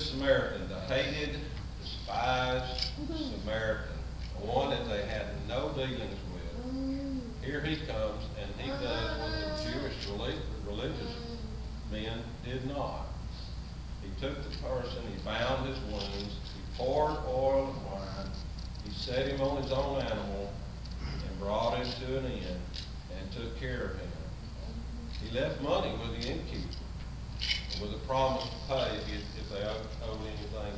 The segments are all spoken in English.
Samaritan, the hated, despised Samaritan, the one that they had no dealings with. Here he comes, and he does what the Jewish religious men did not. He took the person, he bound his wounds, he poured oil and wine, he set him on his own animal, and brought him to an inn, and took care of him. He left money with the innkeeper, with a promise to pay if they owed anything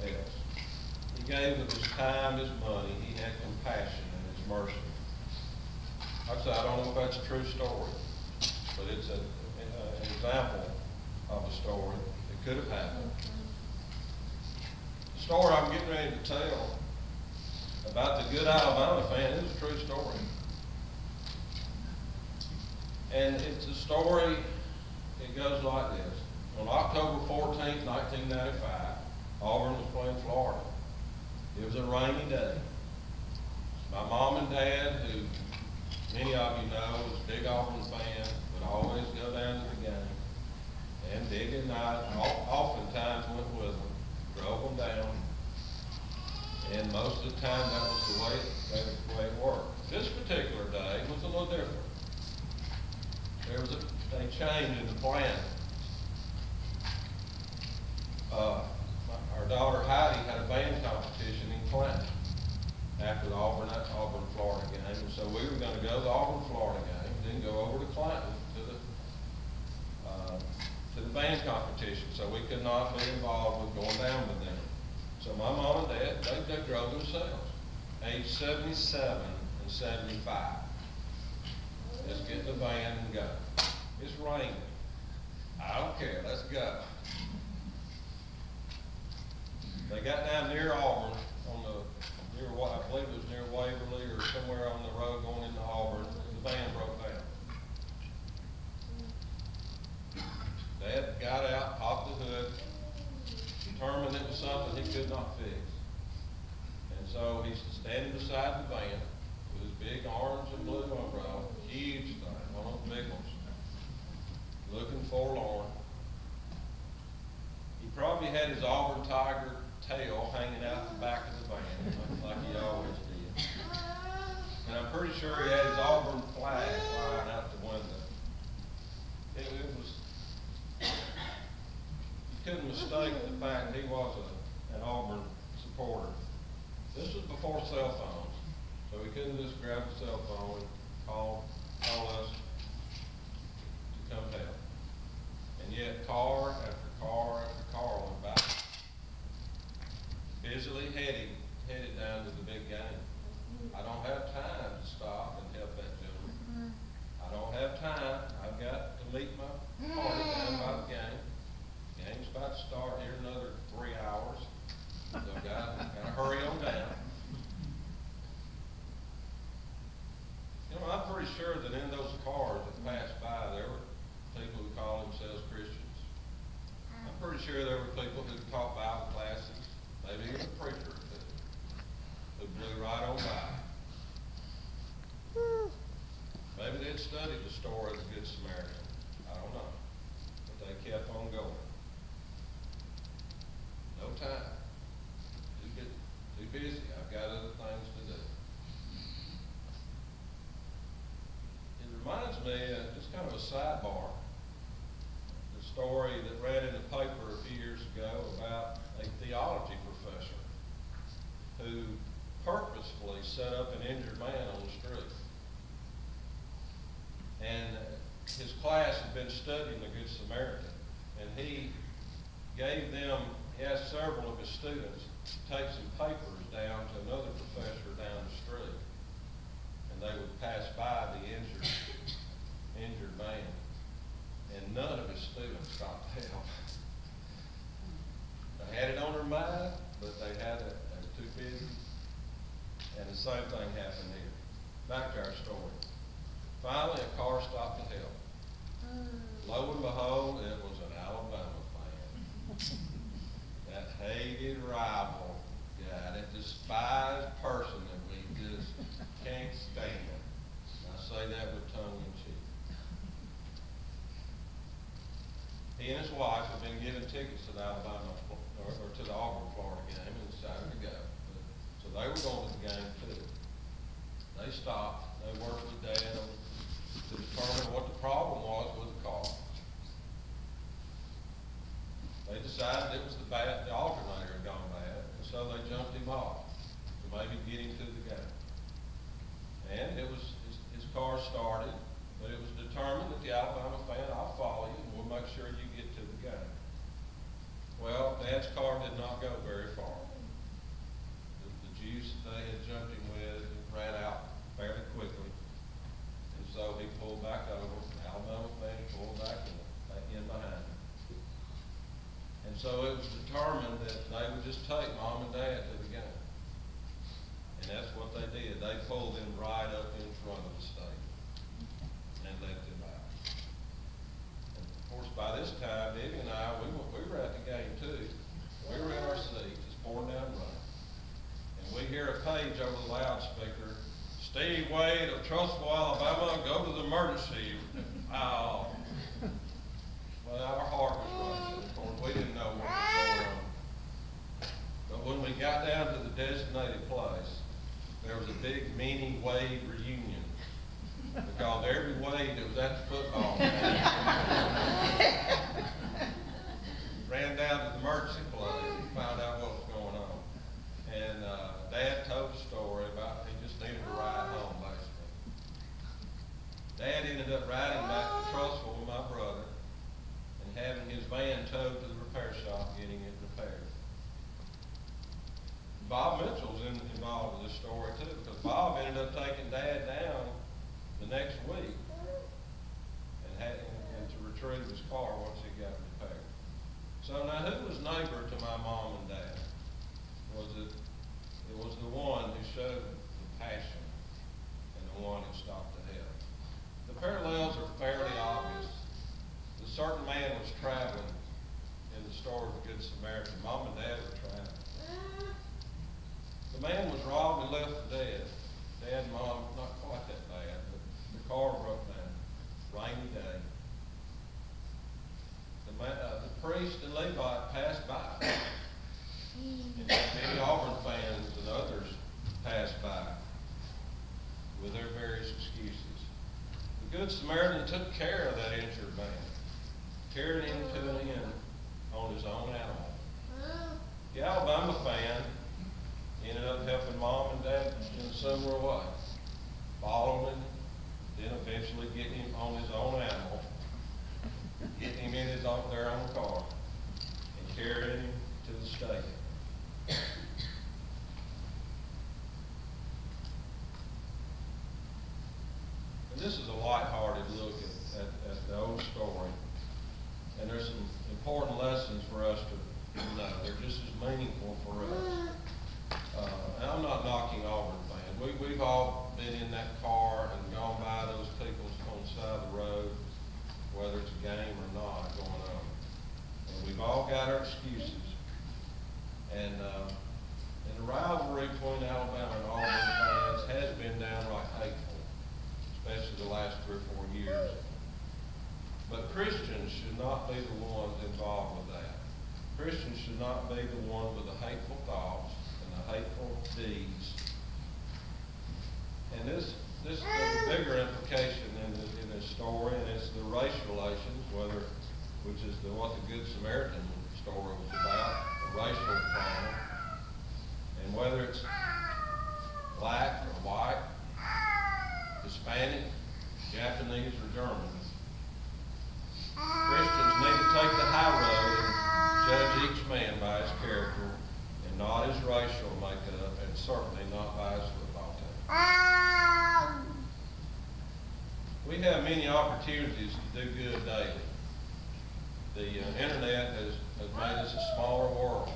else. He gave of his time, his money. He had compassion and his mercy. Like I said, I don't know if that's a true story, but it's an example of a story that could have happened. The story I'm getting ready to tell about the good Alabama fan is a true story. And it's a story, it goes like this. On October 14th, 1995, Auburn was playing Florida. It was a rainy day. My mom and dad, who many of you know was a big Auburn fan, would always go down to the game. And Dick and I oftentimes went with them, drove them down. And most of the time that was the way it worked. This particular day was a little different. There was a change in the plan. Our daughter Heidi had a band competition in Clinton after the Auburn, Florida game. And so we were going to go to the Auburn, Florida game, then go over to Clinton to the band competition. So we could not be involved with going down with them. So my mom and dad, they drove themselves, age 77 and 75. Let's get in the van and go. It's raining. I don't care. Let's go. They got down near Auburn, near what I believe it was near Waverly or somewhere on the road going into Auburn. The van broke down. Dad got out, popped the hood, determined it was something he could not fix. And so he's standing beside the van with his big orange and blue umbrella, huge thing, one of the big ones, looking forlorn. He probably had his Auburn Tiger tail hanging out the back of the van, like he always did. And I'm pretty sure he had his Auburn flag flying out the window. It was, you couldn't mistake the fact he was an Auburn supporter. This was before cell phones, so we couldn't just grab a cell phone and call us to come help. And yet car after car after car went by, busily headed down to the big game. I don't have time to stop and help that gentleman. I don't have time. I've got to meet my party down by the game. The game's about to start here in another 3 hours. So I've got to hurry on down. You know, I'm pretty sure that in those cars that passed by, there were people who call themselves Christians. I'm pretty sure there were people who taught Bible classes, maybe even a preacher who blew right on by. Maybe they'd studied the story of the Good Samaritan. I don't know. But they kept on going. No time. Too busy. I've got other things to do. It reminds me, just kind of a sidebar, the story that read in the paper a few years ago about a theology professor who purposefully set up an injured man on the street. And his class had been studying the Good Samaritan, and he asked several of his students to take some papers down to another professor down the street, and they would pass by the injured man, and none of his students stopped to help. They had it on their mind, but they were too busy. And the same thing happened here. Back to our story. Finally, a car stopped to help. Lo and behold, it was an Alabama fan. That hated rival guy, that despised person that we just can't stand. And I say that with tongue in cheek. He and his wife have been given tickets to the Alabama or to the Auburn, Florida game and decided to go. So they were going to the game too. They stopped. They worked with Dad to determine what the problem was with the car. They decided it was the alternator had gone bad, and so they jumped him off to maybe get him to the game. And it was his car started, but it was determined that the Alabama fan, I'll follow you, and we'll make sure you get to the game. Well, Dad's car did not go very far. The juice that they had jumped him with ran out fairly quickly, and so he pulled back over. The Alabama fan pulled back in behind him. And so it was determined that they would just take Mom and Dad to the game. And that's what they did. They pulled them right up in front of the stadium and let them out. And of course, by this time, Debbie and I, we were at the game too. We were in our seats, it's pouring down rain. And we hear a page over the loudspeaker, "Steve Wade of Trussville, Alabama, go to the emergency." Oh. Well, our heart was racing. Of course, we didn't know what was going on. But when we got down to the designated place, there was a big mini Wade reunion. Because every Wade that was at the football game ran down to the emergency place and found out what was going on. And Dad told a story about he just needed a ride home, basically. Dad ended up riding back to Trussville with my brother and having his van towed to the repair shop, getting it repaired. Bob Mitchell's involved with this story too, because Bob ended up taking Dad down the next week and to retrieve his car once he got repaired. So now, who was neighbor to my mom and Dad? It was the one who showed the passion and the one who stopped to help. The parallels are fairly obvious. A certain man was traveling in the story of the Good Samaritan. Mom and Dad were traveling. The man was robbed and left for dead. Dad and Mom, not quite that bad, but the car broke down. Rainy day. The priest and Levite passed by. And many Auburn fans and others passed by with their various excuses. The Good Samaritan took care of that injured man, carried him to an inn on his own animal. The Alabama fan ended up helping Mom and Dad in a similar way, following him, then eventually getting him on his own animal, getting him in their own car, and carrying him to the stadium. And this is a lighthearted look at the old story, and there's some important lessons for us to know. They're just as meaningful for us. And I'm not knocking Auburn fans. We've all been in that car and gone by those people on the side of the road, whether it's a game or not going on. And we've all got our excuses. And the rivalry between Alabama and Auburn fans has been downright hateful, especially the last 3 or 4 years. But Christians should not be the ones involved with that. Christians should not be the one with the hateful thoughts and the hateful deeds. And this has a bigger implication in this story, and it's the race relations, which is what the Good Samaritan story was about, the racial problem, and whether it's black or white, Hispanic, Japanese, or German. Christians need to take the high road and judge each man by his character and not his racial makeup, and certainly not by his football team. We have many opportunities to do good daily. The internet has made us a smaller world.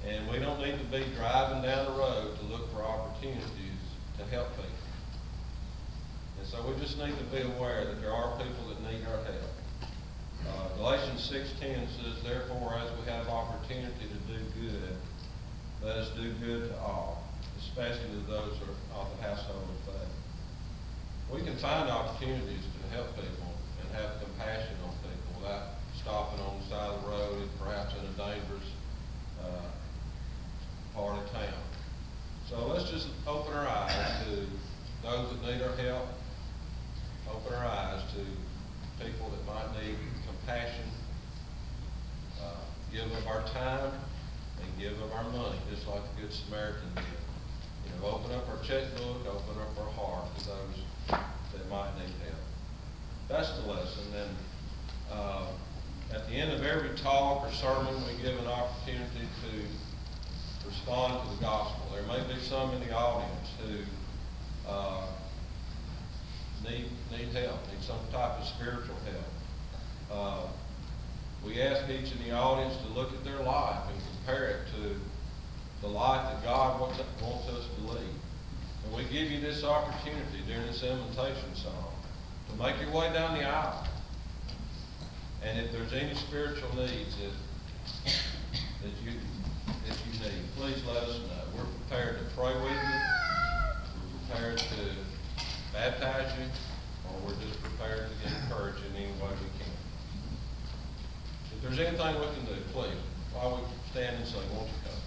And we don't need to be driving down the road to look for opportunities to help people. And so we just need to be aware that there are people that need our help. Galatians 6:10 says, "Therefore, as we have opportunity to do good, let us do good to all, especially to those who are of the household of faith." We can find opportunities to help people and have compassion on people without stopping on the side of the road and perhaps in a dangerous part of town. So let's just open our eyes to those that need our help, open our eyes to people that might need compassion, give of our time and give of our money, just like the Good Samaritan did. You know, open up our checkbook, open up our heart to those that might need help. That's the lesson. And at the end of every talk or sermon, we give an opportunity to respond to the gospel. There may be some in the audience who need help, need some type of spiritual help. We ask each in the audience to look at their life and compare it to the life that God wants us to lead. And we give you this opportunity during this invitation song to make your way down the aisle. And if there's any spiritual needs that you need, please let us know. We're prepared to pray with you. We're prepared to baptize you, or we're just prepared to get encouraged in any way we can. If there's anything we can do, please, while we stand and sing, won't you come?